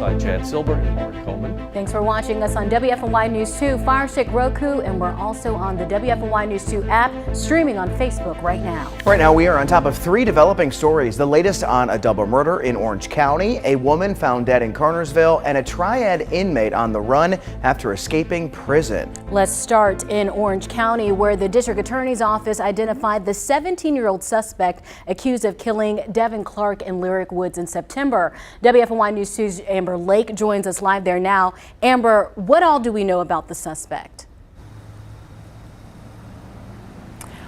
alongside Chad Silber and Mark Coleman. Thanks for watching us on WFNY News 2, Fire Stick, Roku, and we're also on the WFNY News 2 app, streaming on Facebook right now. Right now, we are on top of 3 developing stories. The latest on a double murder in Orange County, a woman found dead in Kernersville, and a triad inmate on the run after escaping prison. Let's start in Orange County, where the district attorney's office identified the 17-year-old suspect accused of killing Devin Clark in Lyric Woods in September. WFNY News 2's Amber Lake joins us live there now. Amber, what all do we know about the suspect?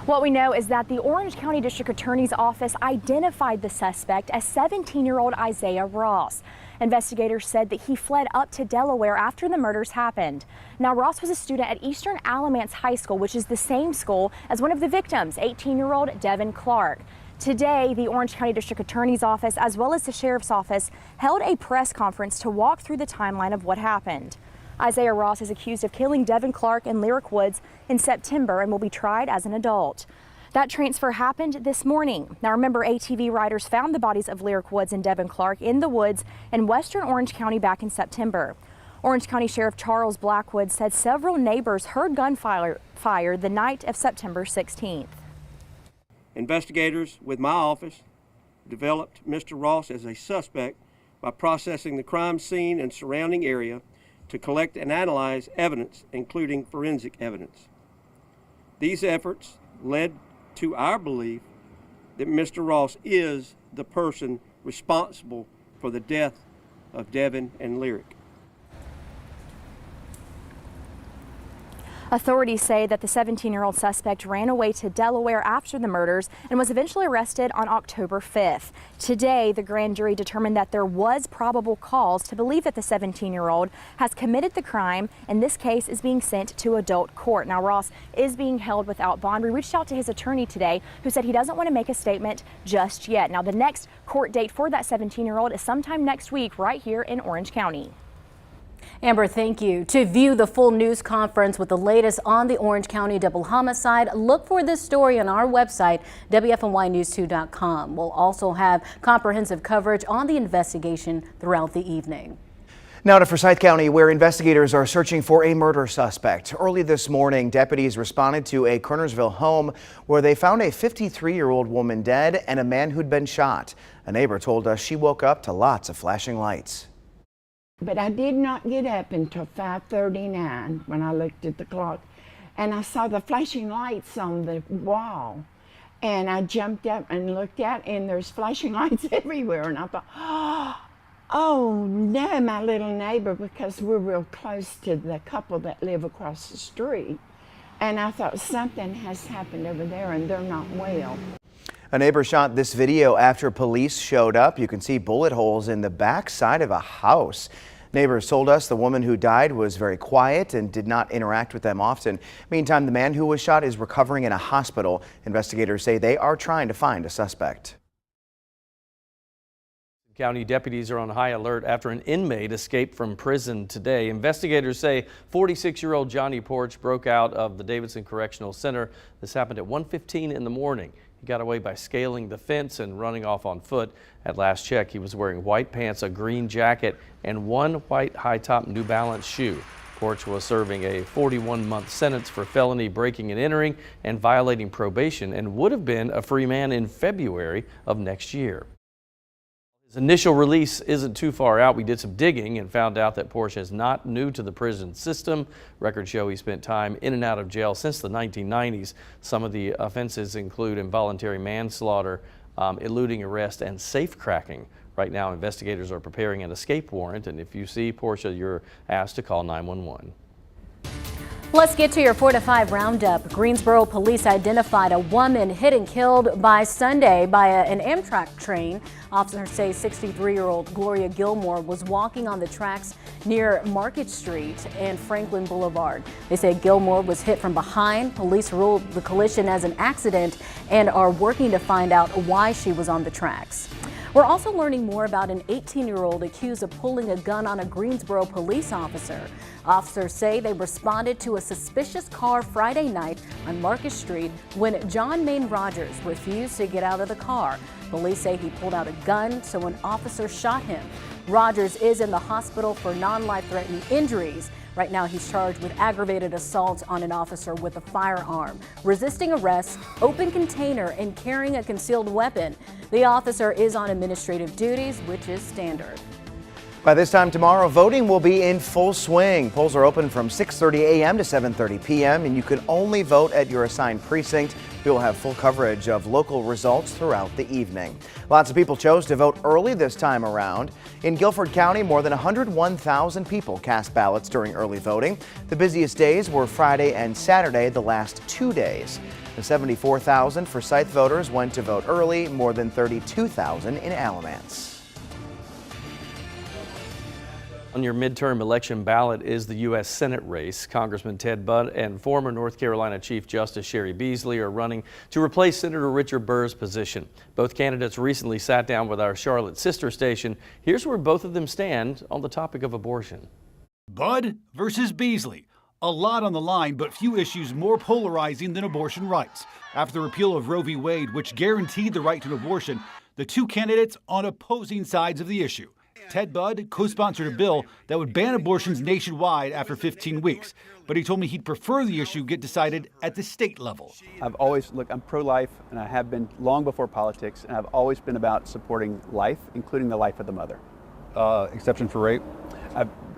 What we know is that the Orange County District Attorney's Office identified the suspect as 17-year-old Issiah Ross. Investigators said that he fled up to Delaware after the murders happened. Now, Ross was a student at Eastern Alamance High School, which is the same school as one of the victims, 18-year-old Devin Clark. Today, the Orange County District Attorney's Office, as well as the Sheriff's Office, held a press conference to walk through the timeline of what happened. Issiah Ross is accused of killing Devin Clark in Lyric Woods in September and will be tried as an adult. That transfer happened this morning. Now remember, ATV riders found the bodies of Lyric Woods and Devin Clark in the woods in western Orange County back in September. Orange County Sheriff Charles Blackwood said several neighbors heard gunfire the night of September 16th. Investigators with my office developed Mr. Ross as a suspect by processing the crime scene and surrounding area to collect and analyze evidence, including forensic evidence. These efforts led to our belief that Mr. Ross is the person responsible for the death of Devin and Lyric. Authorities say that the 17-year-old suspect ran away to Delaware after the murders and was eventually arrested on October 5th. Today, the grand jury determined that there was probable cause to believe that the 17-year-old has committed the crime, and this case is being sent to adult court. Now, Ross is being held without bond. We reached out to his attorney today, who said he doesn't want to make a statement just yet. Now, the next court date for that 17-year-old is sometime next week right here in Orange County. Amber, thank you. To view the full news conference with the latest on the Orange County double homicide, look for this story on our website, WFNYnews2.com. We'll also have comprehensive coverage on the investigation throughout the evening. Now to Forsyth County, where investigators are searching for a murder suspect. Early this morning, deputies responded to a Kernersville home where they found a 53-year-old woman dead and a man who'd been shot. A neighbor told us she woke up to lots of flashing lights. But I did not get up until 5:39 when I looked at the clock, and I saw the flashing lights on the wall, and I jumped up and looked out, and there's flashing lights everywhere, and I thought, oh no, my little neighbor, because we're real close to the couple that live across the street, and I thought something has happened over there and they're not well. A neighbor shot this video after police showed up. You can see bullet holes in the back side of a house. Neighbors told us the woman who died was very quiet and did not interact with them often. Meantime, the man who was shot is recovering in a hospital. Investigators say they are trying to find a suspect. County deputies are on high alert after an inmate escaped from prison today. Investigators say 46-year-old Johnny Porch broke out of the Davidson Correctional Center. This happened at 1:15 in the morning. He got away by scaling the fence and running off on foot. At last check, he was wearing white pants, a green jacket, and one white high-top New Balance shoe. Porch was serving a 41-month sentence for felony breaking and entering and violating probation, and would have been a free man in February of next year. His initial release isn't too far out. We did some digging and found out that Porch is not new to the prison system. Records show he spent time in and out of jail since the 1990s. Some of the offenses include involuntary manslaughter, eluding arrest, and safe cracking. Right now, investigators are preparing an escape warrant, and if you see Porch, you're asked to call 911. Let's get to your 4 to 5 roundup. Greensboro police identified a woman hit and killed by Sunday by an Amtrak train. Officers say 63-year-old Gloria Gilmore was walking on the tracks near Market Street and Franklin Boulevard. They say Gilmore was hit from behind. Police ruled the collision as an accident and are working to find out why she was on the tracks. We're also learning more about an 18-year-old accused of pulling a gun on a Greensboro police officer. Officers say they responded to a suspicious car Friday night on Market Street when John Maine Rogers refused to get out of the car. Police say he pulled out a gun, so an officer shot him. Rogers is in the hospital for non-life-threatening injuries. Right now, he's charged with aggravated assault on an officer with a firearm, resisting arrest, open container, and carrying a concealed weapon. The officer is on administrative duties, which is standard. By this time tomorrow, voting will be in full swing. Polls are open from 6:30 a.m. to 7:30 p.m. and you can only vote at your assigned precinct. We will have full coverage of local results throughout the evening. Lots of people chose to vote early this time around. In Guilford County, more than 101,000 people cast ballots during early voting. The busiest days were Friday and Saturday, the last 2 days. The 74,000 Forsyth voters went to vote early, more than 32,000 in Alamance. On your midterm election ballot is the U.S. Senate race. Congressman Ted Budd and former North Carolina Chief Justice Sherry Beasley are running to replace Senator Richard Burr's position. Both candidates recently sat down with our Charlotte sister station. Here's where both of them stand on the topic of abortion. Budd versus Beasley. A lot on the line, but few issues more polarizing than abortion rights. After the repeal of Roe v. Wade, which guaranteed the right to an abortion, the two candidates on opposing sides of the issue. Ted Budd co-sponsored a bill that would ban abortions nationwide after 15 weeks. But he told me he'd prefer the issue get decided at the state level. I'm pro-life, and I have been long before politics, and I've always been about supporting life, including the life of the mother. Exception for rape?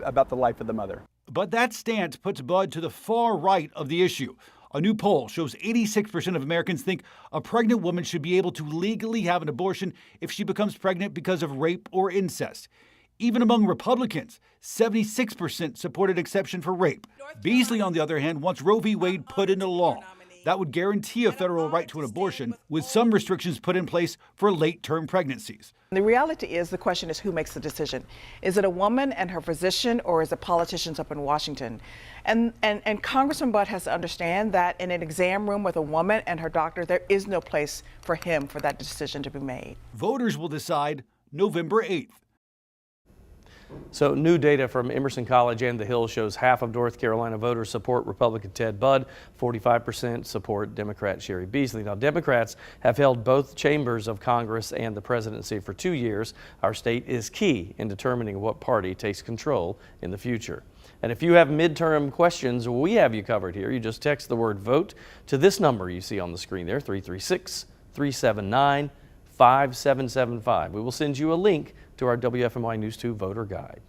About the life of the mother. But that stance puts Budd to the far right of the issue. A new poll shows 86% of Americans think a pregnant woman should be able to legally have an abortion if she becomes pregnant because of rape or incest. Even among Republicans, 76% supported exception for rape. Beasley, on the other hand, wants Roe v. Wade put into law. That would guarantee a federal right to an abortion, with some restrictions put in place for late-term pregnancies. The reality is, the question is who makes the decision. Is it a woman and her physician, or is it politicians up in Washington? And Congressman Budd has to understand that in an exam room with a woman and her doctor, there is no place for him for that decision to be made. Voters will decide November 8th. So new data from Emerson College and The Hill shows half of North Carolina voters support Republican Ted Budd, 45% support Democrat Sherry Beasley. Now, Democrats have held both chambers of Congress and the presidency for 2 years. Our state is key in determining what party takes control in the future. And if you have midterm questions, we have you covered here. You just text the word VOTE to this number you see on the screen there, 336-379-5775. We will send you a link to our WFMY News 2 voter guide.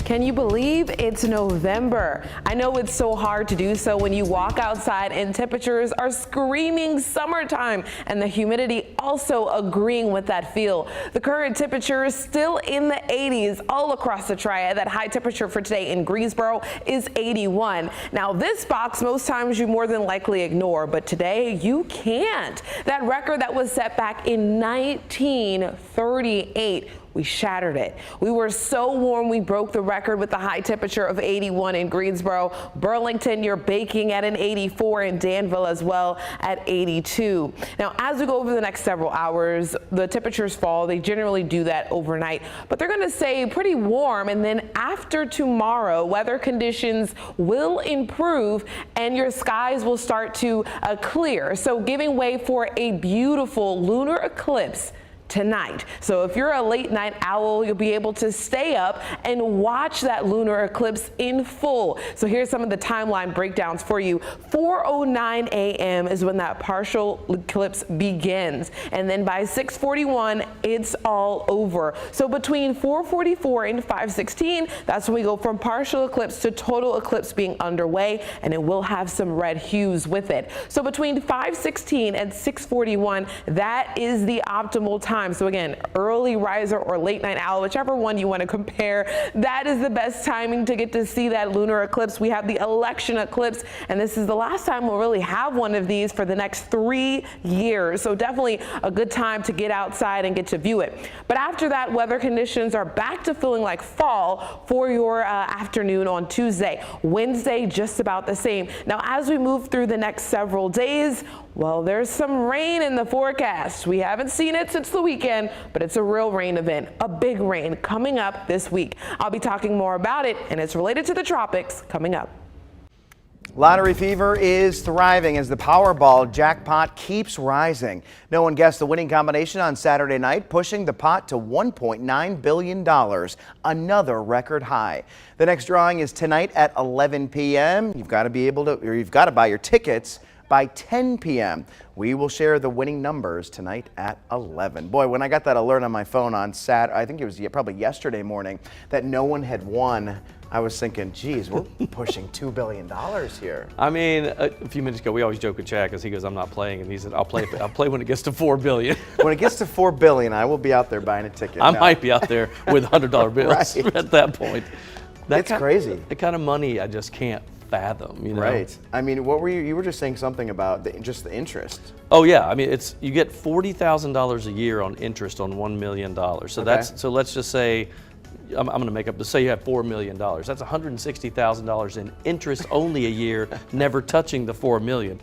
Can you believe it's November? I know it's so hard to do so when you walk outside and temperatures are screaming summertime, and the humidity also agreeing with that feel. The current temperature is still in the 80s all across the Triad. That high temperature for today in Greensboro is 81. Now, this box most times you more than likely ignore, but today you can't. That record that was set back in 1938. We shattered it. We were so warm we broke the record with the high temperature of 81 in Greensboro. Burlington, you're baking at an 84, and Danville as well at 82. Now, as we go over the next several hours, the temperatures fall. They generally do that overnight, but they're going to stay pretty warm. And then after tomorrow, weather conditions will improve and your skies will start to clear. So giving way for a beautiful lunar eclipse tonight. So if you're a late night owl, you'll be able to stay up and watch that lunar eclipse in full. So here's some of the timeline breakdowns for you. 4:09 a.m. is when that partial eclipse begins. And then by 6:41, it's all over. So between 4:44 and 5:16, that's when we go from partial eclipse to total eclipse being underway, and it will have some red hues with it. So between 5:16 and 6:41, that is the optimal time. So again, early riser or late night owl, whichever one you want to compare, that is the best timing to get to see that lunar eclipse. We have the election eclipse, and this is the last time we'll really have one of these for the next 3 years. So definitely a good time to get outside and get to view it. But after that, weather conditions are back to feeling like fall for your afternoon on Tuesday. Wednesday, just about the same. Now, as we move through the next several days, well, there's some rain in the forecast. We haven't seen it since the weekend, but it's a real rain event, a big rain coming up this week. I'll be talking more about it, and it's related to the tropics coming up. Lottery fever is thriving as the Powerball jackpot keeps rising. No one guessed the winning combination on Saturday night, pushing the pot to $1.9 billion, another record high. The next drawing is tonight at 11 p.m. You've got to buy your tickets by 10 p.m. We will share the winning numbers tonight at 11. Boy, when I got that alert on my phone on I think it was probably yesterday morning, that no one had won, I was thinking, geez, we're pushing $2 billion here. I mean, a few minutes ago, we always joke with Chad because he goes, I'm not playing. And he said, I'll play when it gets to $4 billion. When it gets to $4 billion, I will be out there buying a ticket. I might be out there with $100 bills Right. at that point. That's crazy. The kind of money I just can't fathom, you know? Right. I mean, what were you were just saying something about just the interest. Oh yeah, I mean, you get $40,000 a year on interest on $1 million. So so let's just say, I'm going to make up, say you have $4 million. That's $160,000 in interest only a year, never touching the $4 million.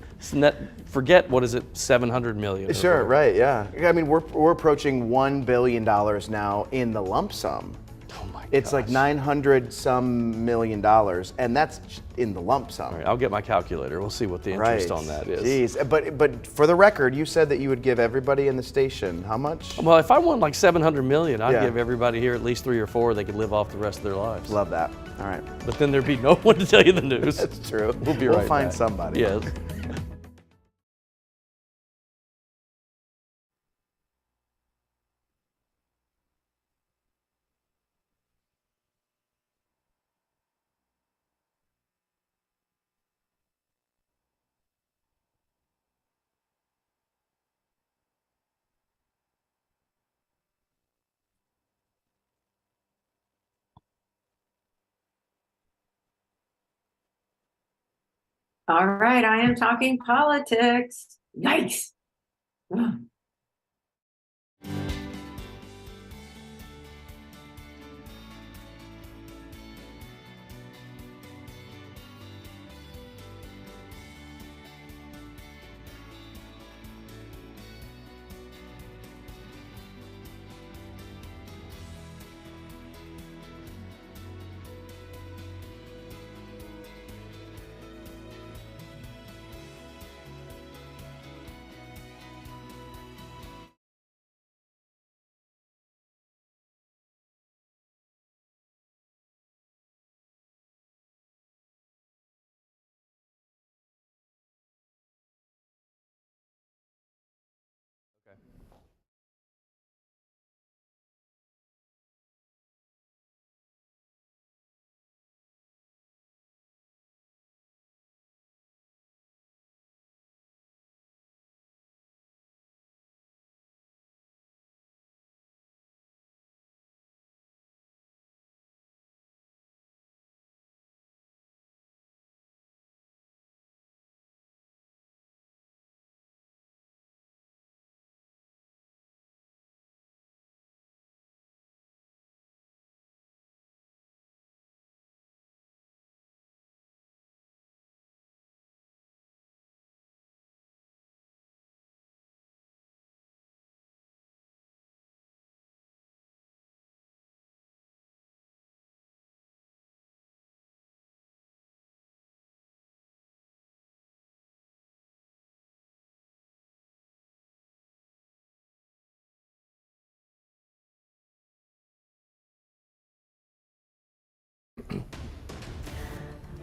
Forget, what is it, $700 million? Sure, right, yeah. I mean, we're approaching $1 billion now in the lump sum. Oh my gosh. It's like $900-some million, and that's in the lump sum. All right, I'll get my calculator. We'll see what the interest on that is. Jeez, but for the record, you said that you would give everybody in the station how much? Well, if I won like $700 million, I'd give everybody here at least 3 or 4 they could live off the rest of their lives. Love that. All right. But then there'd be no one to tell you the news. That's true. We'll find back. somebody. Yes. All right, I am talking politics. Yikes. Ugh.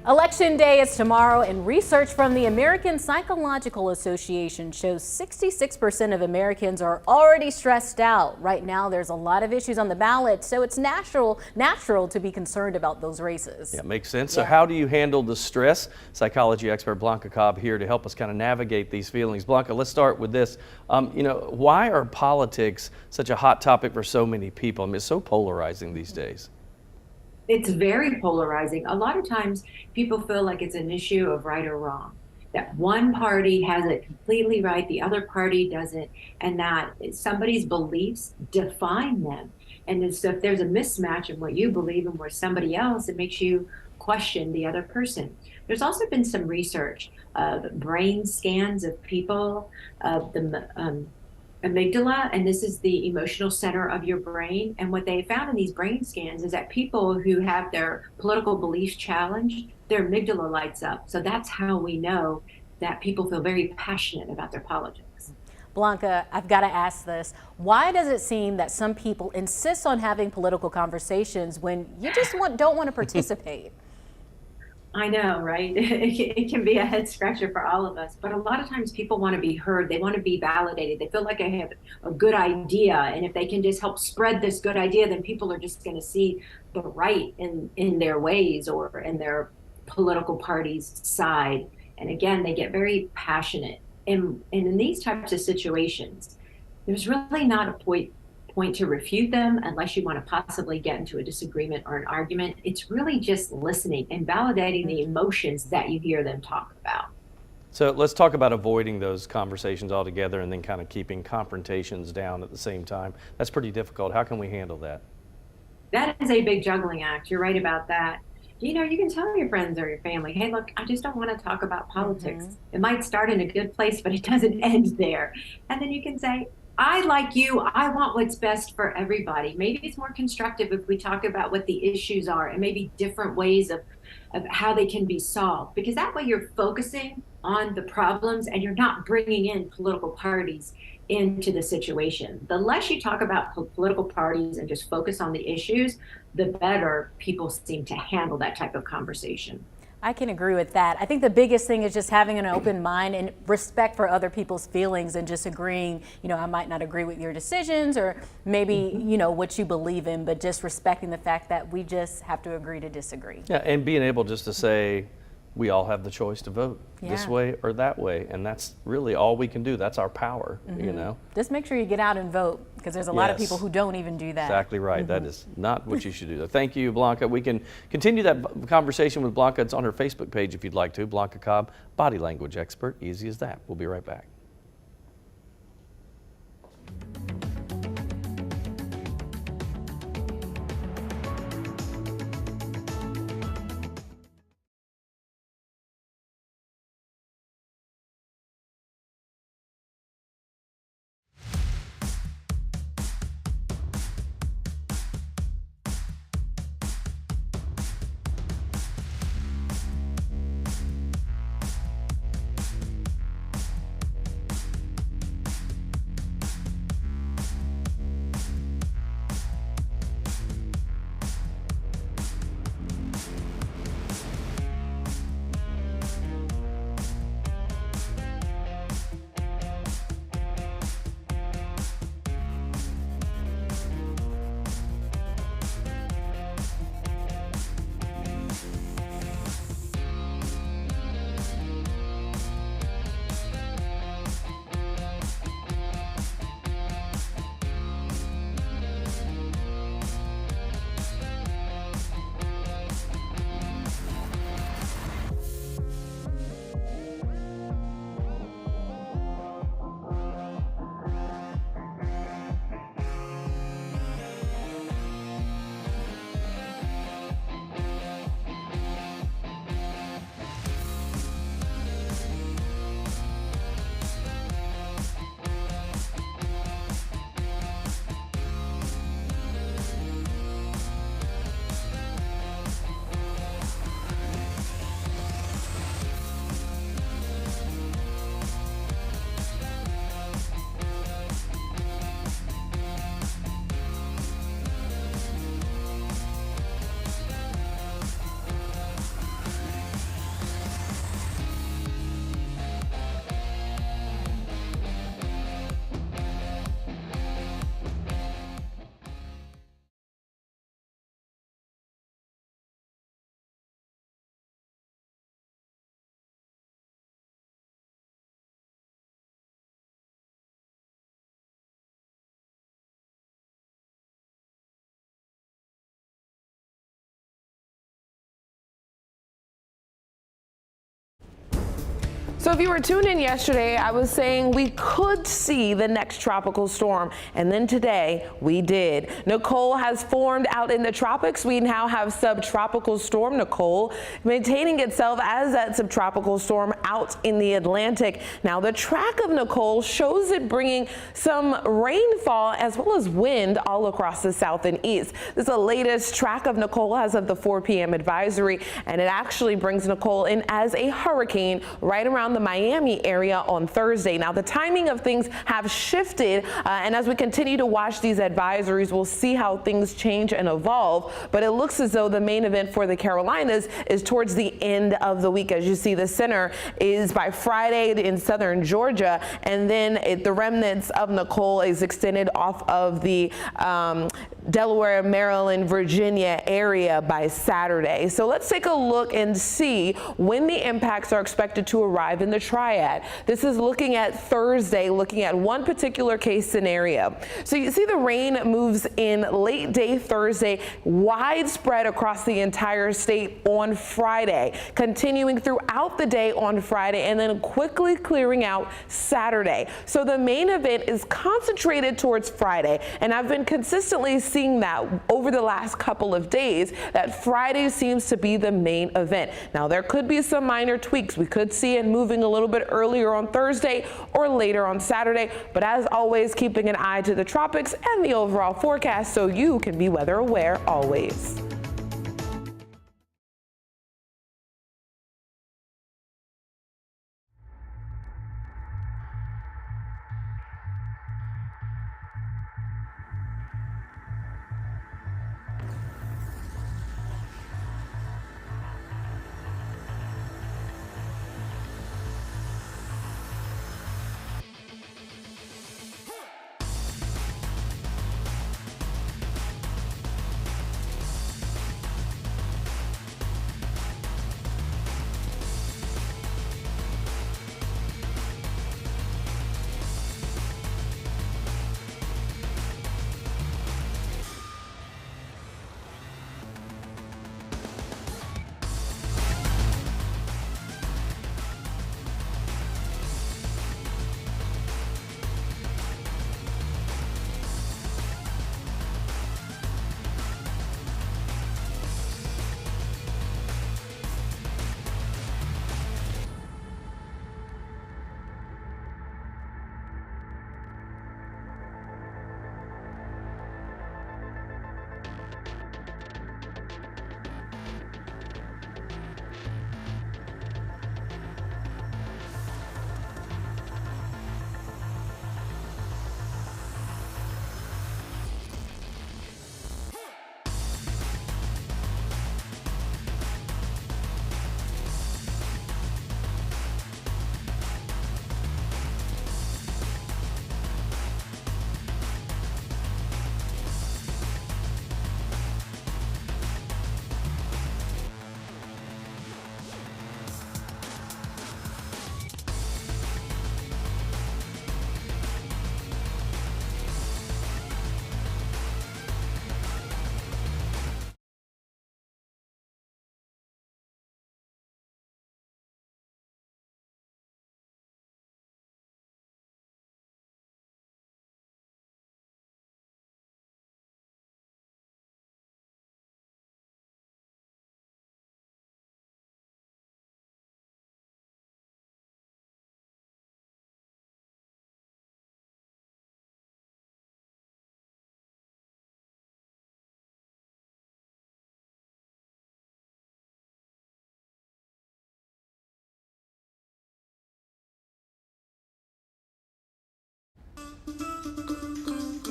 Election day is tomorrow, and research from the American Psychological Association shows 66% of Americans are already stressed out. Right now, there's a lot of issues on the ballot, so it's natural to be concerned about those races. Yeah, makes sense. So how do you handle the stress? Psychology expert Blanca Cobb here to help us kind of navigate these feelings. Blanca, let's start with this. You know, why are politics such a hot topic for so many people? I mean, it's so polarizing these days. It's very polarizing. A lot of times people feel like it's an issue of right or wrong, that one party has it completely right, the other party doesn't, and that somebody's beliefs define them. And so if there's a mismatch in what you believe and where somebody else, it makes you question the other person. There's also been some research of brain scans of people, amygdala, and this is the emotional center of your brain. And what they found in these brain scans is that people who have their political beliefs challenged, their amygdala lights up. So that's how we know that people feel very passionate about their politics. Blanca, I've got to ask this. Why does it seem that some people insist on having political conversations when you just don't want to participate? I know, right? It can be a head scratcher for all of us, but a lot of times people want to be heard. They want to be validated. They feel like they have a good idea. And if they can just help spread this good idea, then people are just going to see the right in their ways or in their political party's side. And again, they get very passionate. And in these types of situations, there's really not a point to refute them unless you want to possibly get into a disagreement or an argument. It's really just listening and validating the emotions that you hear them talk about. So let's talk about avoiding those conversations altogether and then kind of keeping confrontations down at the same time. That's pretty difficult. How can we handle that? That is a big juggling act. You're right about that. You know, you can tell your friends or your family, hey, look, I just don't want to talk about politics. It might start in a good place, but it doesn't end there. And then you can say, I like you, I want what's best for everybody. Maybe it's more constructive if we talk about what the issues are and maybe different ways of how they can be solved, because that way you're focusing on the problems and you're not bringing in political parties into the situation. The less you talk about political parties and just focus on the issues, the better people seem to handle that type of conversation. I can agree with that. I think the biggest thing is just having an open mind and respect for other people's feelings and just agreeing, you know, I might not agree with your decisions or maybe, you know, what you believe in, but just respecting the fact that we just have to agree to disagree. Yeah, and being able just to say, we all have the choice to vote this way or that way, and that's really all we can do. That's our power, you know. Just make sure you get out and vote, because there's a lot of people who don't even do that. Exactly right. That is not what you should do. Thank you, Blanca. We can continue that conversation with Blanca. It's on her Facebook page if you'd like to. Blanca Cobb, body language expert. Easy as that. We'll be right back. So if you were tuned in yesterday, I was saying we could see the next tropical storm, and then today we did. Nicole has formed out in the tropics. We now have subtropical storm Nicole maintaining itself as that subtropical storm out in the Atlantic. Now the track of Nicole shows it bringing some rainfall as well as wind all across the south and east. This is the latest track of Nicole as of the 4 p.m. advisory, and it actually brings Nicole in as a hurricane right around the Miami area on Thursday. Now the timing of things have shifted, and as we continue to watch these advisories, we'll see how things change and evolve, but it looks as though the main event for the Carolinas is towards the end of the week. As you see, the center is by Friday in southern Georgia, and then the remnants of Nicole is extended off of the Delaware, Maryland, Virginia area by Saturday. So let's take a look and see when the impacts are expected to arrive in the triad. This is looking at Thursday, looking at one particular case scenario. So you see the rain moves in late day Thursday, widespread across the entire state on Friday, continuing throughout the day on Friday, and then quickly clearing out Saturday. So the main event is concentrated towards Friday, and I've been consistently seeing that over the last couple of days, that Friday seems to be the main event. Now there could be some minor tweaks. We could see it moving a little bit earlier on Thursday or later on Saturday, but as always, keeping an eye to the tropics and the overall forecast so you can be weather aware always.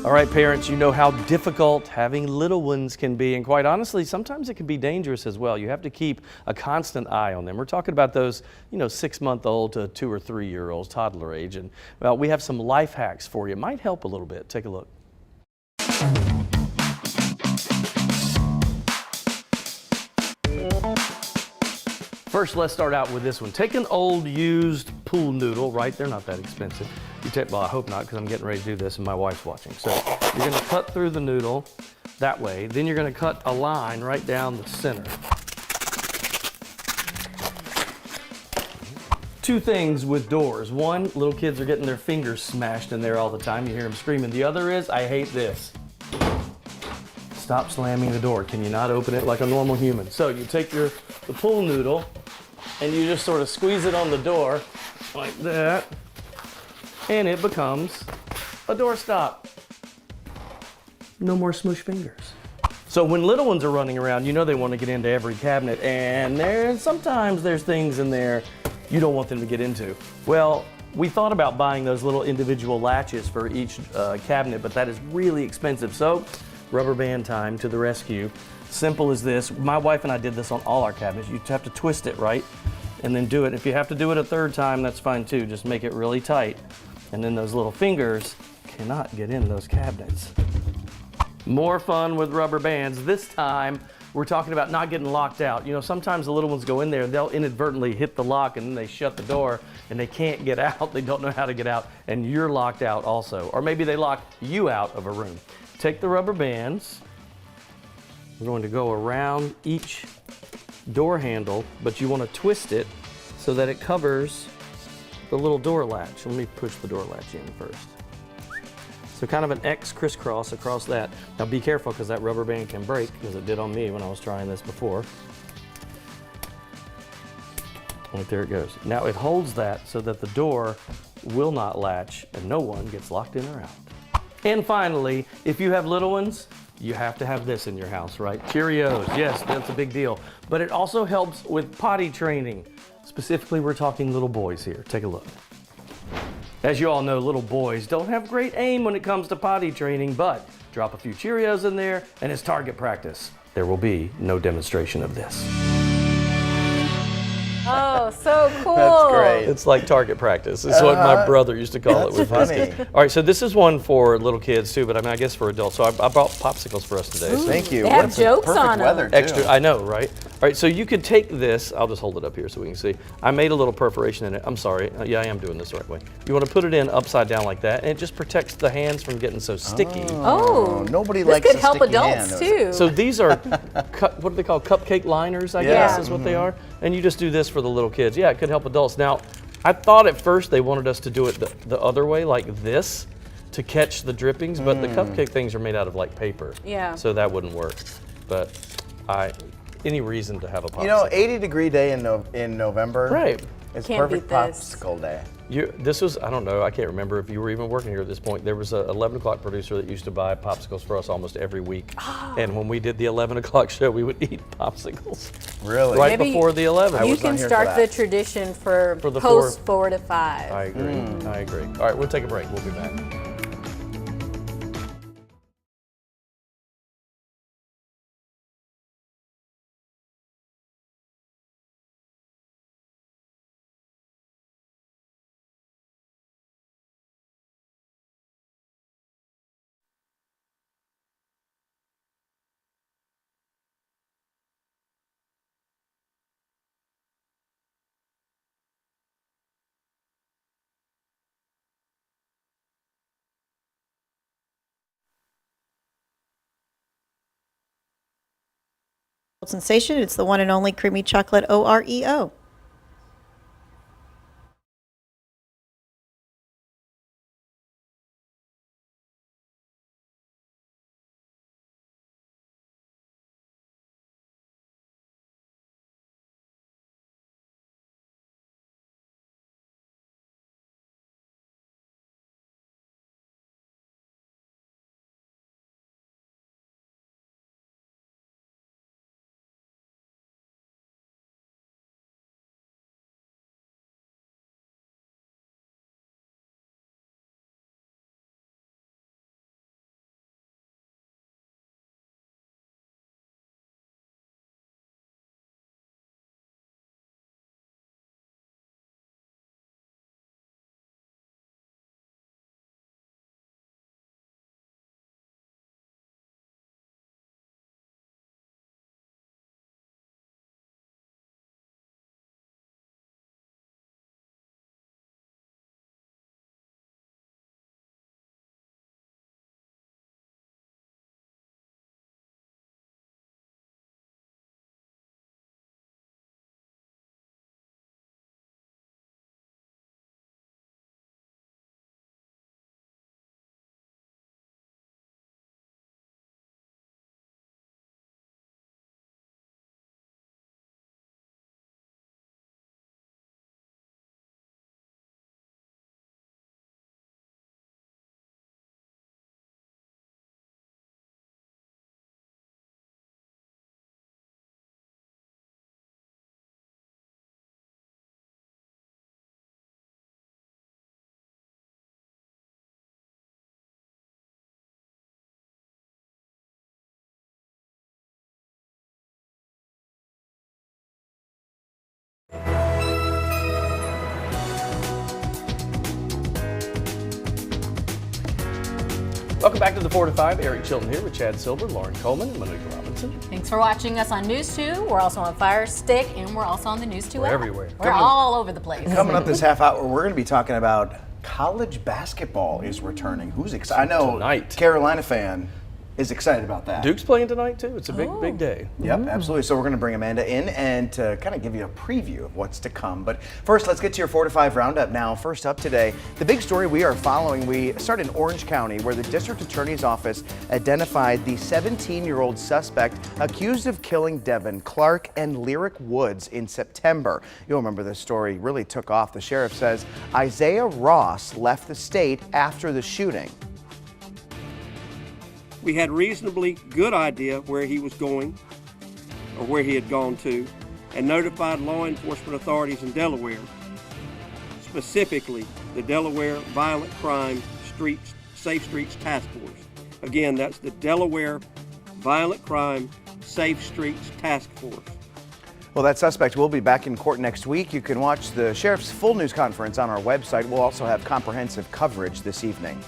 All right, parents, you know how difficult having little ones can be, and quite honestly, sometimes it can be dangerous as well. You have to keep a constant eye on them. We're talking about those, 6-month-old to 2 or 3 year olds, toddler age, and well, we have some life hacks for you. It might help a little bit. Take a look. First, let's start out with this one. Take an old used pool noodle, right? They're not that expensive. Well, I hope not, because I'm getting ready to do this and my wife's watching. So you're gonna cut through the noodle that way. Then you're gonna cut a line right down the center. two things with doors. One, little kids are getting their fingers smashed in there all the time. You hear them screaming. The other is, I hate this. Stop slamming the door. Can you not open it like a normal human? So you take the pool noodle and you just sort of squeeze it on the door like that, and it becomes a doorstop. No more smush fingers. So when little ones are running around, you know they want to get into every cabinet, and sometimes there's things in there you don't want them to get into. Well, we thought about buying those little individual latches for each cabinet, but that is really expensive. So rubber band time to the rescue. Simple as this. My wife and I did this on all our cabinets. You have to twist it, right? And then do it. If you have to do it a third time, that's fine too. Just make it really tight. And then those little fingers cannot get in those cabinets. More fun with rubber bands. This time, we're talking about not getting locked out. You know, sometimes the little ones go in there, they'll inadvertently hit the lock and then they shut the door and they can't get out. They don't know how to get out, and you're locked out also. Or maybe they lock you out of a room. Take the rubber bands. We're going to go around each door handle, but you want to twist it so that it covers the little door latch. Let me push the door latch in first. So kind of an X crisscross across that. Now be careful, because that rubber band can break, because it did on me when I was trying this before. Right there it goes. Now it holds that so that the door will not latch and no one gets locked in or out. And finally, if you have little ones, you have to have this in your house, right? Cheerios, yes, that's a big deal. But it also helps with potty training. Specifically, we're talking little boys here. Take a look. As you all know, little boys don't have great aim when it comes to potty training, but drop a few Cheerios in there and it's target practice. There will be no demonstration of this. Oh, so cool. That's great. It's like target practice. It's what my brother used to call it with his kids. All right, so this is one for little kids too, but I mean, I guess for adults. So I brought popsicles for us today. So Thank you. They have jokes on them. extra, I know, right? All right, so you could take this, I'll just hold it up here so we can see. I made a little perforation in it. I'm sorry, yeah, I am doing this the right way. You want to put it in upside down like that, and it just protects the hands from getting so sticky. Oh, Nobody this likes could a help sticky adults hand. too. So these are, what do they call, cupcake liners, I guess is what they are. And you just do this for the little kids. Yeah, it could help adults. Now, I thought at first they wanted us to do it the other way, like this, to catch the drippings, but the cupcake things are made out of like paper. Yeah. So that wouldn't work. But any reason to have a popsicle. You know, 80-degree day in November. Right. It's Can't perfect beat this. popsicle day. This was, I don't know, I can't remember if you were even working here at this point. There was a 11 o'clock producer that used to buy popsicles for us almost every week. And when we did the 11 o'clock show, we would eat popsicles. Really? Right Maybe before the 11. You can start the tradition for the post 4 to 5. I agree. I agree. All right, we'll take a break. We'll be back. Sensation. It's the one and only creamy chocolate Oreo. Welcome back to the 4 to 5. Eric Chilton here with Chad Silver, Lauren Coleman, and Monica Robinson. Thanks for watching us on News 2. We're also on Fire Stick, and we're also on the News 2 We're app. everywhere. We're all over the place. Coming up this half hour, we're going to be talking about college basketball is returning. Who's excited? I know Tonight. Carolina fan is excited about that. Duke's playing tonight, too. It's a big day. Yep, absolutely. So we're going to bring Amanda in and to kind of give you a preview of what's to come. But first, let's get to your 4 to 5 roundup now. First up today, the big story we are following. We start in Orange County, where the district attorney's office identified the 17-year-old suspect accused of killing Devin, Clark, and Lyric Woods in September. You'll remember this story really took off. The sheriff says Issiah Ross left the state after the shooting. We had reasonably good idea where he was going or where he had gone to and notified law enforcement authorities in Delaware, specifically the Delaware Violent Crime Safe Streets Task Force. Again, that's the Delaware Violent Crime Safe Streets Task Force. Well, that suspect will be back in court next week. You can watch the sheriff's full news conference on our website. We'll also have comprehensive coverage this evening.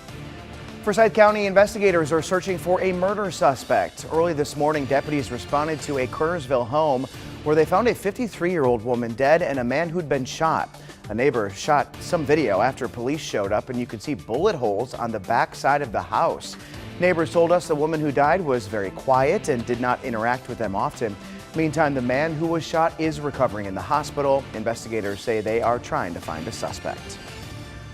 Forsyth County investigators are searching for a murder suspect. Early this morning, deputies responded to a Kernersville home where they found a 53-year-old woman dead and a man who'd been shot. A neighbor shot some video after police showed up, and you could see bullet holes on the back side of the house. Neighbors told us the woman who died was very quiet and did not interact with them often. Meantime, the man who was shot is recovering in the hospital. Investigators say they are trying to find a suspect.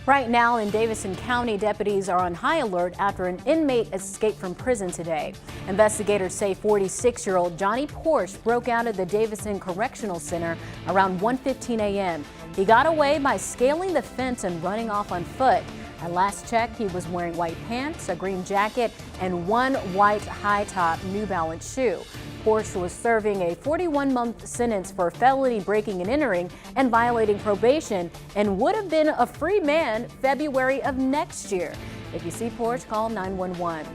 Right now in Davidson County, deputies are on high alert after an inmate escaped from prison today. Investigators say 46-year-old Johnny Porsche broke out of the Davidson Correctional Center around 1:15 a.m. He got away by scaling the fence and running off on foot. At last check, he was wearing white pants, a green jacket, and one white high-top New Balance shoe. Porsche was serving a 41-month sentence for felony breaking and entering and violating probation and would have been a free man February of next year. If you see Porsche, call 911.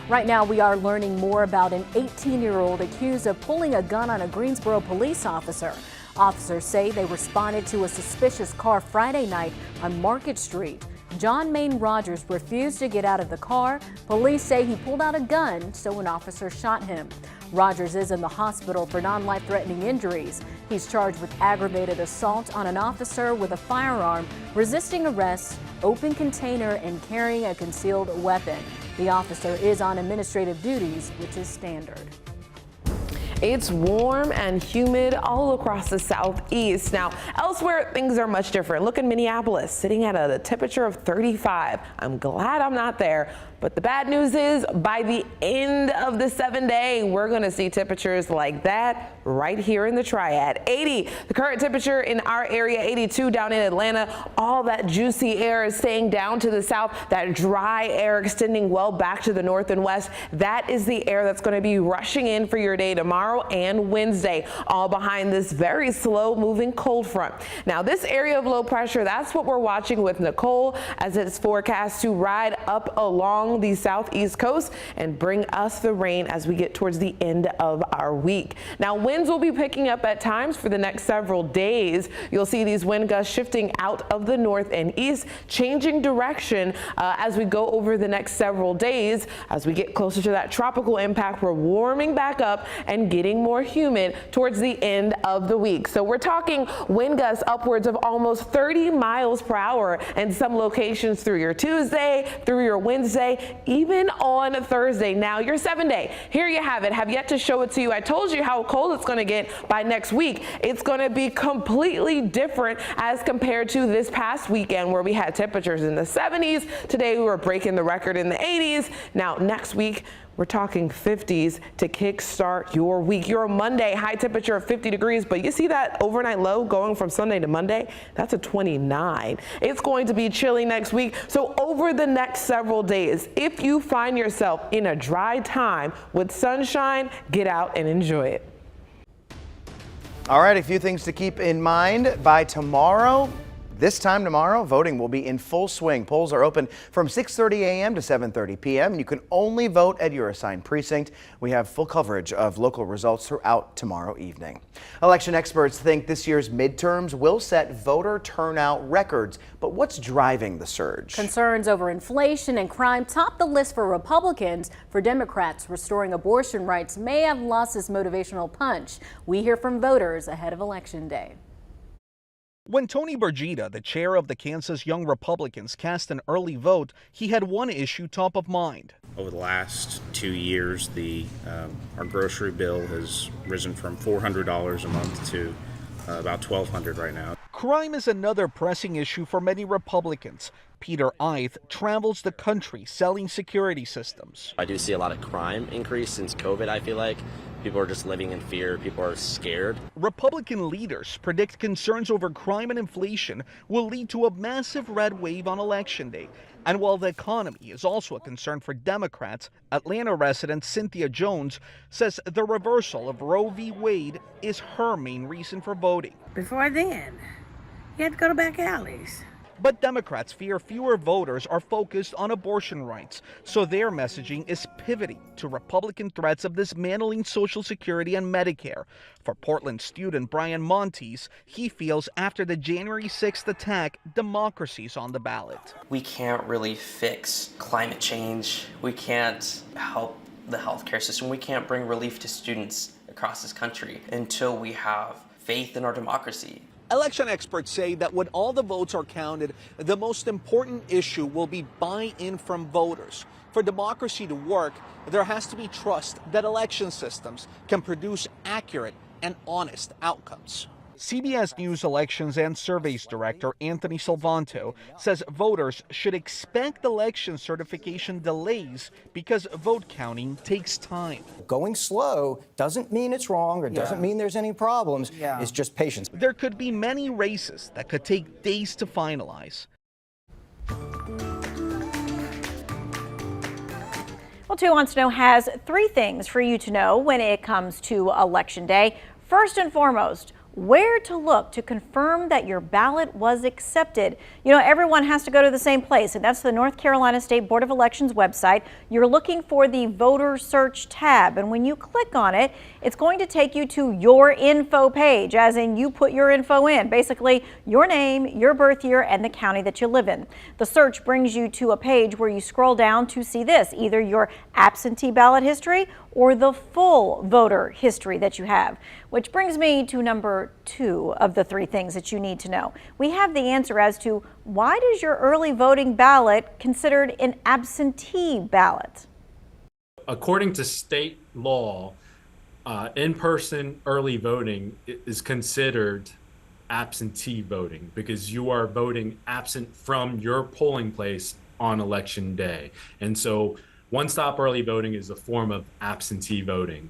Right now, we are learning more about an 18-year-old accused of pulling a gun on a Greensboro police officer. Officers say they responded to a suspicious car Friday night on Market Street. John Maine Rogers refused to get out of the car. Police say he pulled out a gun, so an officer shot him. Rogers is in the hospital for non-life-threatening injuries. He's charged with aggravated assault on an officer with a firearm, resisting arrest, open container, and carrying a concealed weapon. The officer is on administrative duties, which is standard. It's warm and humid all across the southeast. Now, elsewhere, things are much different. Look at Minneapolis, sitting at a temperature of 35. I'm glad I'm not there. But the bad news is, by the end of the 7-day, we're going to see temperatures like that right here in the Triad. 80, the current temperature in our area, 82 down in Atlanta. All that juicy air is staying down to the south. That dry air extending well back to the north and west. That is the air that's going to be rushing in for your day tomorrow and Wednesday, all behind this very slow moving cold front. Now, this area of low pressure, that's what we're watching with Nicole, as it's forecast to ride up along the southeast coast and bring us the rain as we get towards the end of our week. Now, winds will be picking up at times for the next several days. You'll see these wind gusts shifting out of the north and east, changing direction as we go over the next several days. As we get closer to that tropical impact, we're warming back up and getting more humid towards the end of the week. So we're talking wind gusts upwards of almost 30 miles per hour in some locations through your Tuesday, through your Wednesday, even on Thursday. Now, your 7-day, here you have it. Have yet to show it to you. I told you how cold it's going to get by next week. It's going to be completely different as compared to this past weekend where we had temperatures in the 70s. Today, we were breaking the record in the 80s. Now, next week, we're talking 50s to kickstart your week. Your Monday, high temperature of 50 degrees, but you see that overnight low going from Sunday to Monday? That's a 29. It's going to be chilly next week. So over the next several days, if you find yourself in a dry time with sunshine, get out and enjoy it. All right, a few things to keep in mind. By tomorrow, This time tomorrow, voting will be in full swing. Polls are open from 6:30 a.m. to 7:30 p.m. You can only vote at your assigned precinct. We have full coverage of local results throughout tomorrow evening. Election experts think this year's midterms will set voter turnout records. But what's driving the surge? Concerns over inflation and crime top the list for Republicans. For Democrats, restoring abortion rights may have lost its motivational punch. We hear from voters ahead of Election Day. When Tony Bergida, the chair of the Kansas Young Republicans, cast an early vote, he had one issue top of mind. Over the last 2 years, our grocery bill has risen from $400 a month to about $1,200 right now. Crime is another pressing issue for many Republicans. Peter Eith travels the country selling security systems. I do see a lot of crime increase since COVID, I feel like. People are just living in fear. People are scared. Republican leaders predict concerns over crime and inflation will lead to a massive red wave on Election Day. And while the economy is also a concern for Democrats, Atlanta resident Cynthia Jones says the reversal of Roe v. Wade is her main reason for voting. Before then, you had to go to back alleys. But Democrats fear fewer voters are focused on abortion rights, so their messaging is pivoting to Republican threats of dismantling Social Security and Medicare. For Portland student Brian Montes, he feels after the January 6th attack, democracy's on the ballot. We can't really fix climate change. We can't help the healthcare system. We can't bring relief to students across this country until we have faith in our democracy. Election experts say that when all the votes are counted, the most important issue will be buy-in from voters. For democracy to work, there has to be trust that election systems can produce accurate and honest outcomes. CBS News Elections and Surveys Director Anthony Salvanto says voters should expect election certification delays because vote counting takes time. Going slow doesn't mean it's wrong or doesn't mean there's any problems. It's just patience. There could be many races that could take days to finalize. Well, 2 Wants to Know has 3 things for you to know when it comes to Election Day. First and foremost, where to look to confirm that your ballot was accepted. You know, everyone has to go to the same place, and that's the North Carolina State Board of Elections website. You're looking for the voter search tab, and when you click on it, it's going to take you to your info page, as in you put your info in, basically your name, your birth year, and the county that you live in. The search brings you to a page where you scroll down to see this, either your absentee ballot history or the full voter history that you have. Which brings me to number 2 of the 3 things that you need to know. We have the answer as to why does your early voting ballot considered an absentee ballot? According to state law, in-person early voting is considered absentee voting because you are voting absent from your polling place on Election Day. And so one-stop early voting is a form of absentee voting.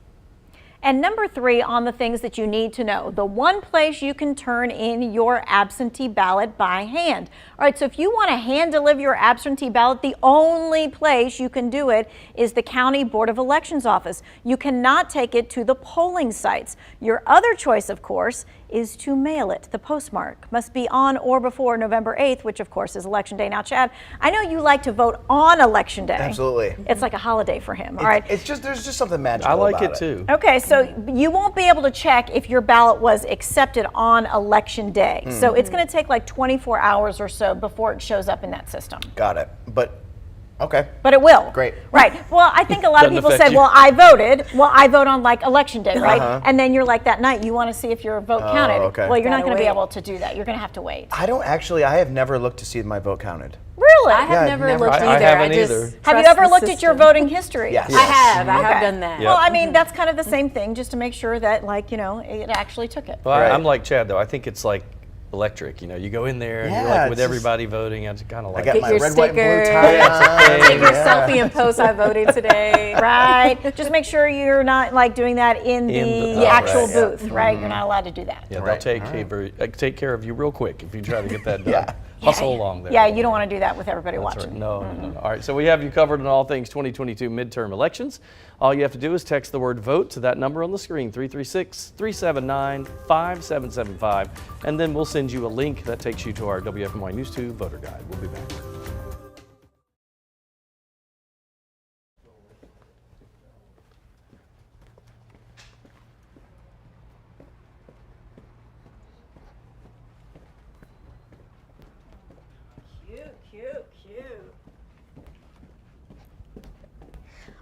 And number 3 on the things that you need to know, the one place you can turn in your absentee ballot by hand. All right, so if you want to hand deliver your absentee ballot, the only place you can do it is the County Board of Elections office. You cannot take it to the polling sites. Your other choice, of course, is to mail it. The postmark must be on or before November 8th, which of course is Election Day. Now, Chad, I know you like to vote on Election Day. Absolutely. It's like a holiday for him, all right? It's just, there's just something magical I like about it too. Okay, so you won't be able to check if your ballot was accepted on Election Day. So it's going to take like 24 hours or so before it shows up in that system. Got it. But okay. But it will. Great. Right. Well, I think a lot of people said, well, I voted. Well, I vote on like Election Day, right? And then you're like that night, you want to see if your vote counted. Okay. Well, you're not going to be able to do that. You're going to have to wait. I have never looked to see my vote counted. Really? I have never looked either. I haven't either. Have you ever looked at your voting history? Yes. I have. I have done that. Well, I mean, that's kind of the same thing, just to make sure that, like, you know, it actually took it. Well, I'm like Chad, though. I think it's like electric. You know, you go in there and you're like with everybody voting. I just kind of like I got my your red, white, and blue sticker. tie on. Take your selfie and post, I voted today. Right. Just make sure you're not like doing that in the actual booth, right? You're not allowed to do that. Yeah, they'll take care of you real quick if you try to get that done. hustle along there. Yeah, you don't want to do that with everybody That's watching. right. No. All right, so we have you covered on all things 2022 midterm elections. All you have to do is text the word vote to that number on the screen, 336-379-5775, and then we'll send you a link that takes you to our WFMY News 2 voter guide. We'll be back.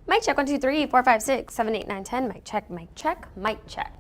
Mic check, 1, 2, 3, 4, 5, 6, 7, 8, 9, 10. Mic check, mic check, mic check.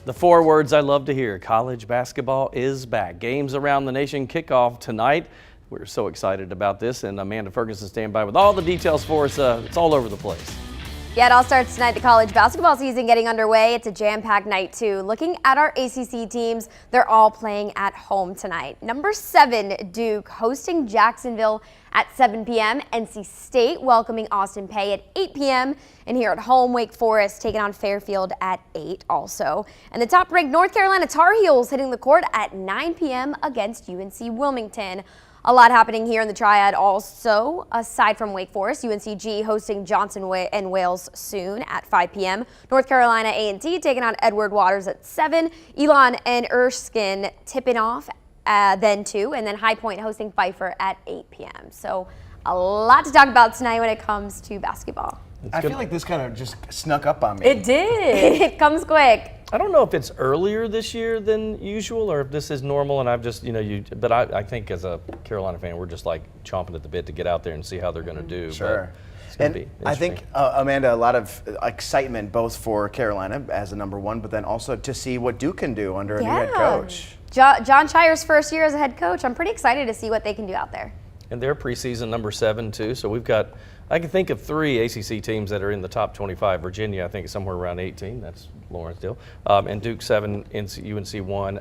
The 4 words I love to hear: college basketball is back. Games around the nation kick off tonight. We're so excited about this, and Amanda Ferguson stands by with all the details for us. It's all over the place. Yeah, it all starts tonight. The college basketball season getting underway. It's a jam-packed night too. Looking at our ACC teams, they're all playing at home tonight. Number 7, Duke hosting Jacksonville at 7 p.m. NC State welcoming Austin Peay at 8 p.m. And here at home, Wake Forest taking on Fairfield at 8 also. And the top-ranked North Carolina Tar Heels hitting the court at 9 p.m. against UNC Wilmington. A lot happening here in the Triad also. Aside from Wake Forest, UNCG hosting Johnson and Wales soon at 5 p.m. North Carolina A&T taking on Edward Waters at 7. Elon and Erskine tipping off then 2. And then High Point hosting Pfeiffer at 8 p.m. So a lot to talk about tonight when it comes to basketball. I feel like this kind of just snuck up on me. It did. It comes quick. I don't know if it's earlier this year than usual or if this is normal, and I've just, but I think as a Carolina fan, we're just like chomping at the bit to get out there and see how they're going to do. Sure. And I think, Amanda, a lot of excitement both for Carolina as a number 1, but then also to see what Duke can do under a new head coach. John Shire's first year as a head coach. I'm pretty excited to see what they can do out there. And they're preseason number 7 too, so we've got, I can think of 3 ACC teams that are in the top 25. Virginia, I think, is somewhere around 18. That's Lawrence deal. And Duke 7, UNC 1.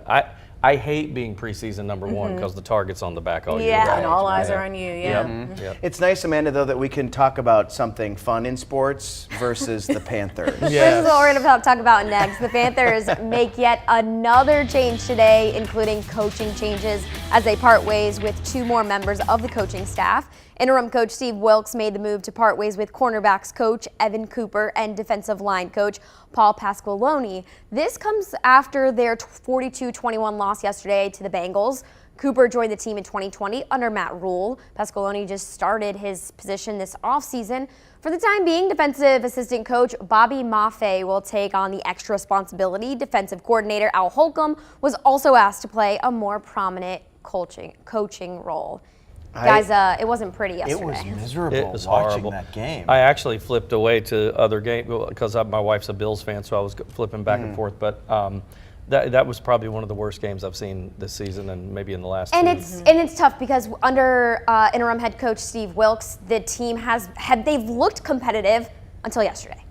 I hate being preseason number one because the target's on the back all year. Yeah, and all eyes are on you. Yeah. Yep. It's nice, Amanda, though, that we can talk about something fun in sports versus the Panthers. This is what we're going to talk about next. The Panthers make yet another change today, including coaching changes as they part ways with 2 more members of the coaching staff. Interim coach Steve Wilkes made the move to part ways with cornerbacks coach Evan Cooper and defensive line coach Paul Pasqualoni. This comes after their 42-21 loss yesterday to the Bengals. Cooper joined the team in 2020 under Matt Rule. Pasqualoni just started his position this offseason. For the time being, defensive assistant coach Bobby Maffei will take on the extra responsibility. Defensive coordinator Al Holcomb was also asked to play a more prominent coaching role. Guys, it wasn't pretty yesterday. It was miserable It was watching horrible. that game. I actually flipped away to other games because my wife's a Bills fan, so I was flipping back and forth. But that was probably one of the worst games I've seen this season and maybe in the last And two. it's tough because under interim head coach Steve Wilkes, the team they've looked competitive until yesterday.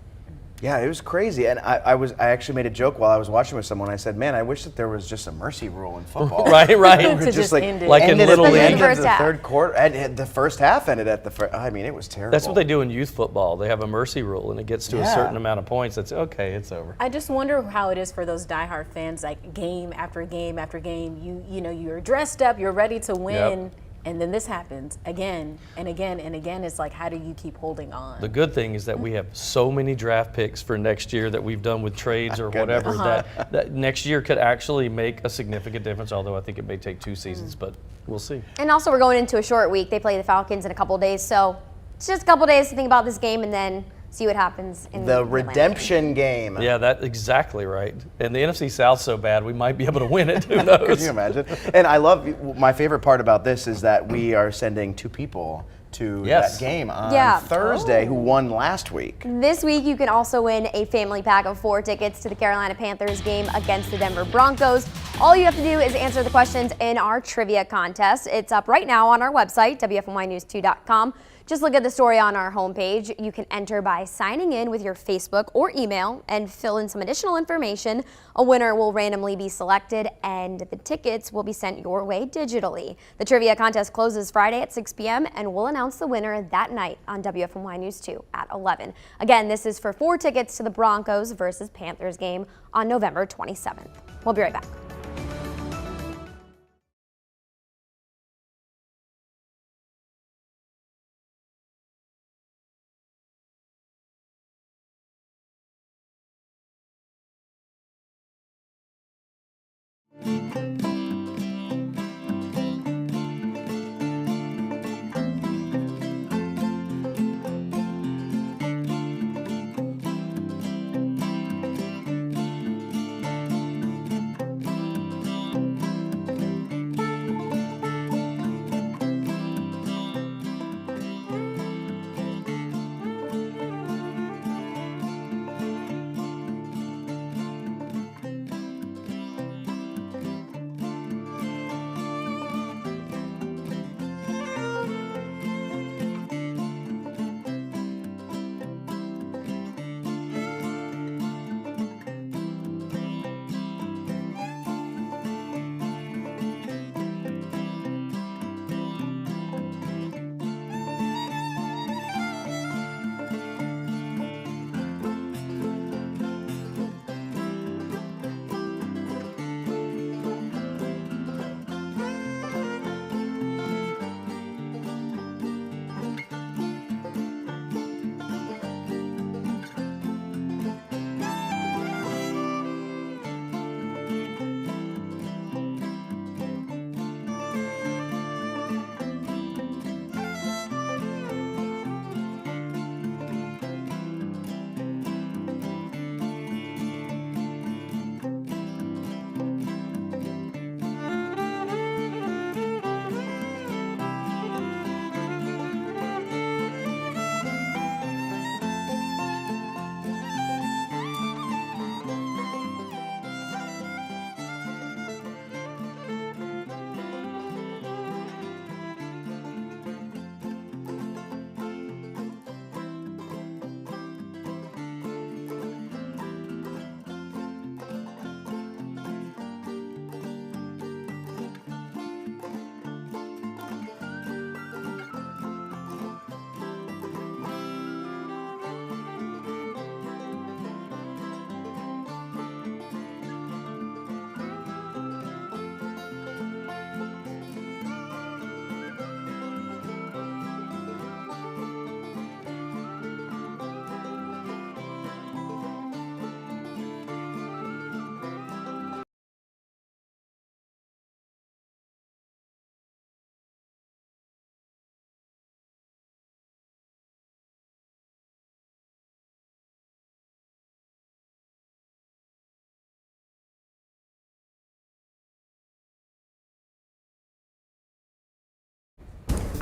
Yeah, it was crazy. And I actually made a joke while I was watching with someone. I said, man, I wish that there was just a mercy rule in football. Right. To just like end in Little at the League. end of the third quarter. And the first half ended at the first. I mean, it was terrible. That's what they do in youth football. They have a mercy rule, and it gets to a certain amount of points. It's okay, it's over. I just wonder how it is for those diehard fans, like game after game after game. You know, you're dressed up, you're ready to win. And then this happens again and again and again. It's like, how do you keep holding on? The good thing is that we have so many draft picks for next year that we've done with trades or whatever that next year could actually make a significant difference, although I think it may take 2 seasons, but we'll see. And also, we're going into a short week. They play the Falcons in a couple days, so it's just a couple days to think about this game and then see what happens in the redemption game. Yeah, that's exactly right. And the NFC South's so bad, we might be able to win it. Who knows? Can you imagine? And I love, my favorite part about this is that we are sending 2 people to that game on Thursday who won last week. This week, you can also win a family pack of 4 tickets to the Carolina Panthers game against the Denver Broncos. All you have to do is answer the questions in our trivia contest. It's up right now on our website, WFNYnews2.com. Just look at the story on our homepage. You can enter by signing in with your Facebook or email and fill in some additional information. A winner will randomly be selected and the tickets will be sent your way digitally. The trivia contest closes Friday at 6 p.m. and we'll announce the winner that night on WFNY News 2 at 11. Again, this is for 4 tickets to the Broncos versus Panthers game on November 27th. We'll be right back.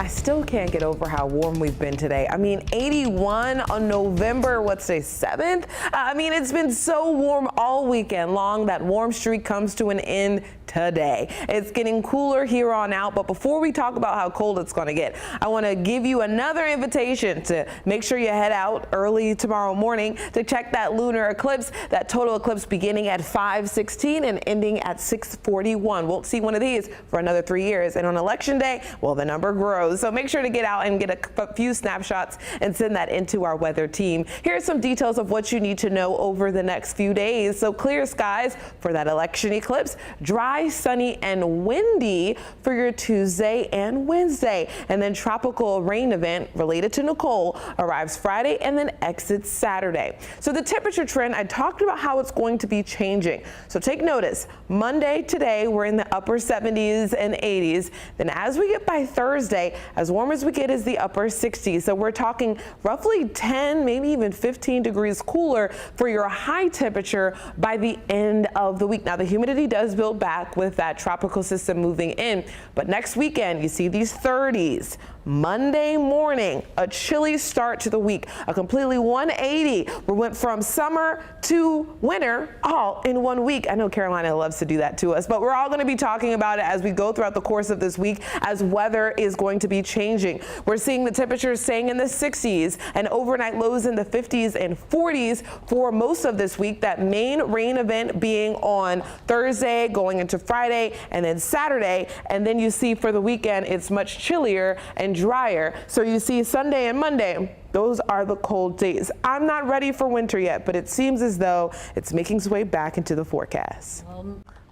I still can't get over how warm we've been today. I mean, 81 on November, what's today, 7th? I mean, it's been so warm all weekend long. That warm streak comes to an end today. It's getting cooler here on out, but before we talk about how cold it's going to get, I want to give you another invitation to make sure you head out early tomorrow morning to check that lunar eclipse, that total eclipse beginning at 5:16 and ending at 6:41. Won't see one of these for another 3 years, and on election day, well, the number grows. So make sure to get out and get a few snapshots and send that into our weather team. Here's some details of what you need to know over the next few days. So clear skies for that election eclipse, dry, sunny, and windy for your Tuesday and Wednesday. And then tropical rain event related to Nicole arrives Friday and then exits Saturday. So the temperature trend, I talked about how it's going to be changing. So take notice. Monday today, we're in the upper 70s and 80s. Then as we get by Thursday, as warm as we get is the upper 60s. So we're talking roughly 10, maybe even 15 degrees cooler for your high temperature by the end of the week. Now the humidity does build back with that tropical system moving in, but next weekend you see these 30s. Monday morning, a chilly start to the week, a completely 180. We went from summer to winter all in 1 week. I know Carolina loves to do that to us, but we're all going to be talking about it as we go throughout the course of this week as weather is going to be changing. We're seeing the temperatures staying in the 60s and overnight lows in the 50s and 40s for most of this week. That main rain event being on Thursday, going into Friday, and then Saturday. And then you see for the weekend, it's much chillier and drier. So you see Sunday and Monday, those are the cold days. I'm not ready for winter yet, but it seems as though it's making its way back into the forecast.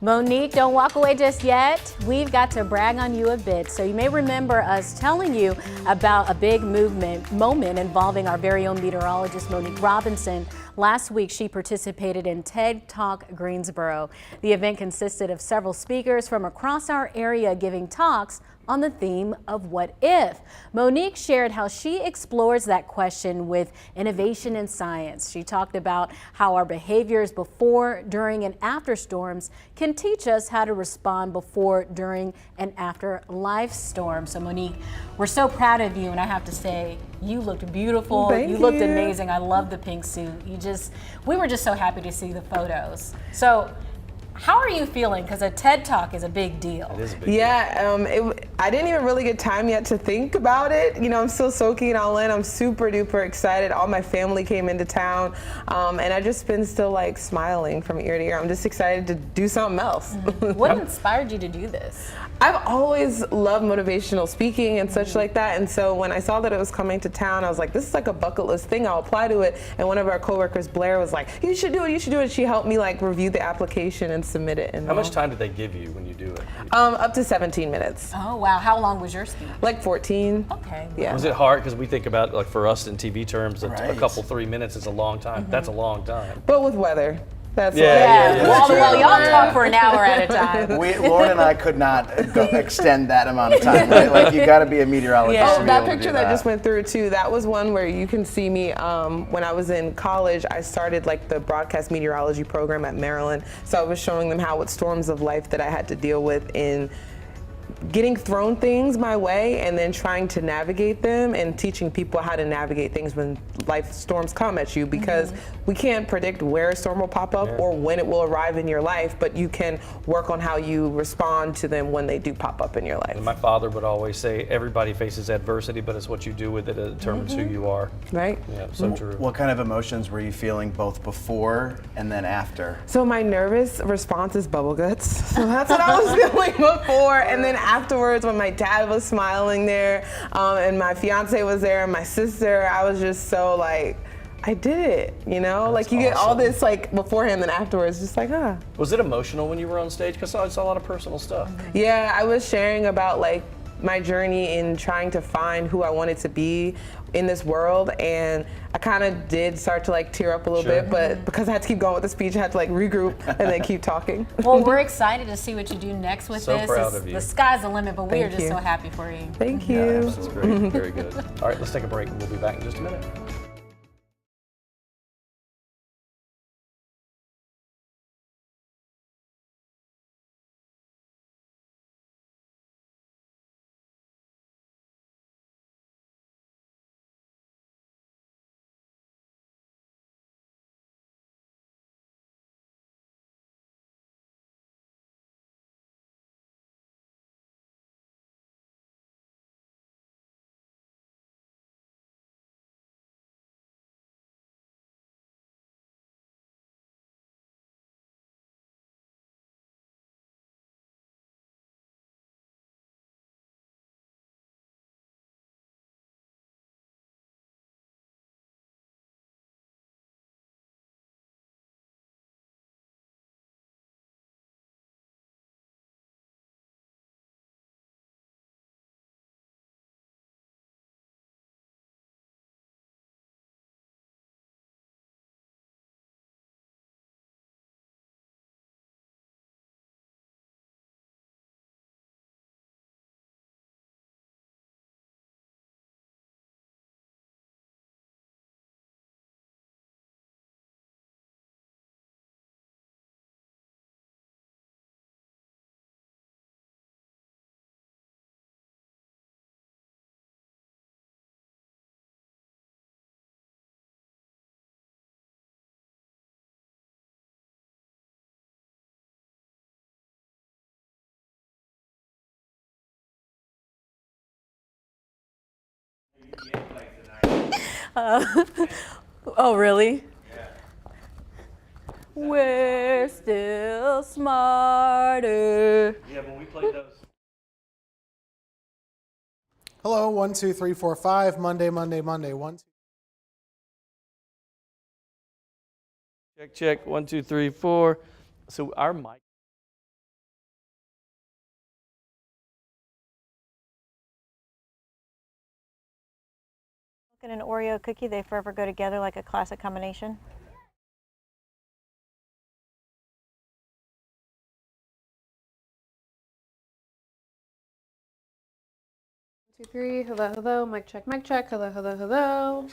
Monique, don't walk away just yet. We've got to brag on you a bit. So you may remember us telling you about a big moment involving our very own meteorologist, Monique Robinson. Last week, she participated in TED Talk Greensboro. The event consisted of several speakers from across our area giving talks on the theme of what if. Monique shared how she explores that question with innovation in science. She talked about how our behaviors before, during, and after storms can teach us how to respond before, during, and after life storms. So Monique, we're so proud of you, and I have to say, you looked beautiful. Thank you looked you. amazing. I love the pink suit. We were just so happy to see the photos. So how are you feeling? Because a TED Talk is a big deal. It is a big deal. Yeah, I didn't even really get time yet to think about it. You know, I'm still soaking it all in. I'm super duper excited. All my family came into town, and I just been still like smiling from ear to ear. I'm just excited to do something else. What inspired you to do this? I've always loved motivational speaking and such like that, and so when I saw that it was coming to town, I was like, this is like a bucket list thing. I'll apply to it. And one of our coworkers, Blair, was like, you should do it. You should do it. She helped me like review the application and submit it. And How much time did they give you when you do it? Up to 17 minutes. Oh wow! How long was your speech? Like 14. Okay. Yeah. Was it hard? Because we think about, like, for us in TV terms, a Right. couple 3 minutes is a long time. That's a long time. But with weather. That's Well, y'all talk for an hour at a time. Lauren and I could not extend that amount of time, right? Like, you got to be a meteorologist. Oh, to be that able to picture do that just went through too, that was one where you can see me when I was in college. I started like the broadcast meteorology program at Maryland. So I was showing them what storms of life that I had to deal with in getting thrown things my way and then trying to navigate them and teaching people how to navigate things when life storms come at you, because we can't predict where a storm will pop up or when it will arrive in your life, but you can work on how you respond to them when they do pop up in your life. And my father would always say, everybody faces adversity, but it's what you do with it that determines who you are. Right. Yeah, so true. What kind of emotions were you feeling both before and then after? So my nervous response is bubble guts. So that's what I was feeling before. And then afterwards, when my dad was smiling there, and my fiance was there, and my sister, I was just so like, I did it, you know? That's like you get all awesome. this like beforehand and afterwards, just like, Was it emotional when you were on stage? Because I saw a lot of personal stuff. Yeah, I was sharing about like my journey in trying to find who I wanted to be in this world, and I kind of did start to like tear up a little bit, but because I had to keep going with the speech, I had to like regroup and then keep talking. Well, we're excited to see what you do next with So this. proud of you. The sky's the limit, but we are Thank just you. so happy for you. Thank you. Yeah, that's great. Very good. All right, let's take a break and we'll be back in just a minute. Oh, really? We're still smarter. Yeah, when we played those. Hello, 1, 2, 3, 4, 5. Monday. 1, 2. Check. 1, 2, 3, 4. So our mic. And an Oreo cookie, they forever go together like a classic combination. Two, three. Hello, hello. Mic check. Hello, hello, hello.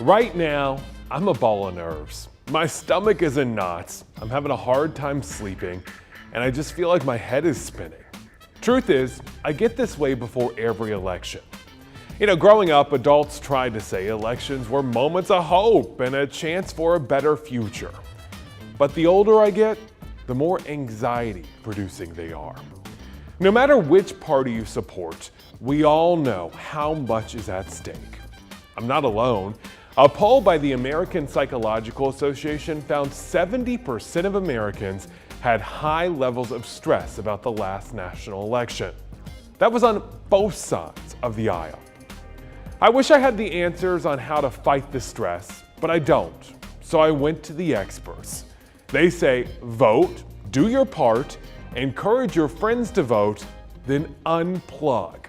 Right now, I'm a ball of nerves. My stomach is in knots, I'm having a hard time sleeping, and I just feel like my head is spinning. Truth is, I get this way before every election. You know, growing up, adults tried to say elections were moments of hope and a chance for a better future. But the older I get, the more anxiety-producing they are. No matter which party you support, we all know how much is at stake. I'm not alone. A poll by the American Psychological Association found 70% of Americans had high levels of stress about the last national election. That was on both sides of the aisle. I wish I had the answers on how to fight the stress, but I don't. So I went to the experts. They say, vote, do your part, encourage your friends to vote, then unplug.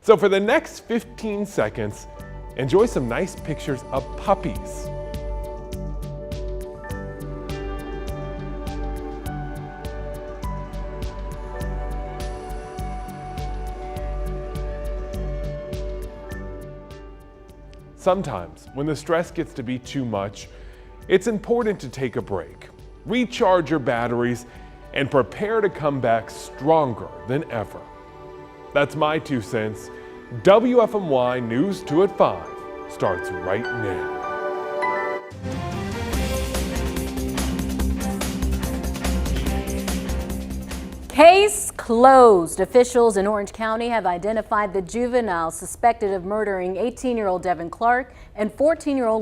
So for the next 15 seconds, enjoy some nice pictures of puppies. Sometimes, when the stress gets to be too much, it's important to take a break, recharge your batteries, and prepare to come back stronger than ever. That's my 2 cents. WFMY News 2 at 5 starts right now. Case closed. Officials in Orange County have identified the juvenile suspected of murdering 18-year-old Devin Clark and 14-year-old